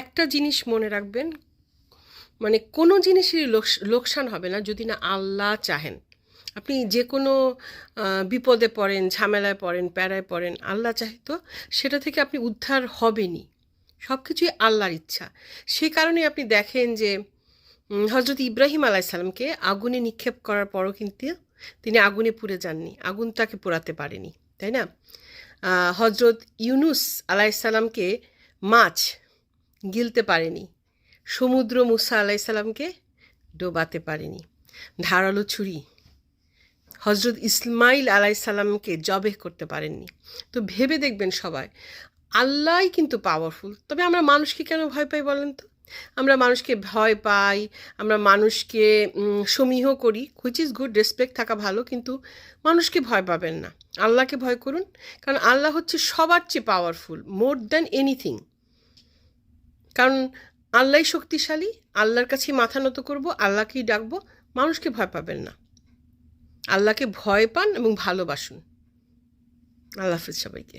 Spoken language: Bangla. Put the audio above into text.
একটা জিনিস মনে রাখবেন, মানে কোনো জিনিসেরই লোকসান হবে না যদি না আল্লাহ চাহেন। আপনি যে কোনো বিপদে পড়েন, ঝামেলায় পড়েন, প্যারায় পড়েন, আল্লাহ চাহে তো সেটা থেকে আপনি উদ্ধার হবেনই। সব কিছুই আল্লাহর ইচ্ছা। সেই কারণে আপনি দেখেন যে হজরত ইব্রাহিম আলাইসাল্লামকে আগুনে নিক্ষেপ করার পরও কিন্তু তিনি আগুনে পুড়ে যাননি, আগুন তাকে পোড়াতে পারেনি, তাই না? হজরত ইউনুস আলাইসাল্লামকে মাছ গিলতে পারেনি, সমুদ্র মুসা আলাইসাল্লামকে ডোবাতে পারেনি, ধারালো ছুরি হজরত ইসমাইল আলাইসাল্লামকে জবেহ করতে পারেননি। তো ভেবে দেখবেন সবাই, আল্লাহই কিন্তু পাওয়ারফুল। তবে আমরা মানুষকে কেন ভয় পাই বলেন তো? আমরা মানুষকে ভয় পাই, আমরা মানুষকে সমীহ করি, হুইচ ইজ গুড, রেসপেক্ট থাকা ভালো, কিন্তু মানুষকে ভয় পাবেন না, আল্লাহকে ভয় করুন। কারণ আল্লাহ হচ্ছে সবার চেয়ে পাওয়ারফুল, মোর দ্যান এনিথিং। কারণ আল্লাহই শক্তিশালী, আল্লাহর কাছেই মাথা নত করবো, আল্লাহকেই ডাকবো, মানুষকে ভয় পাবেন না। আল্লাহকে ভয় পান এবং ভালোবাসুন। আল্লাহ হাফিজ সবাইকে।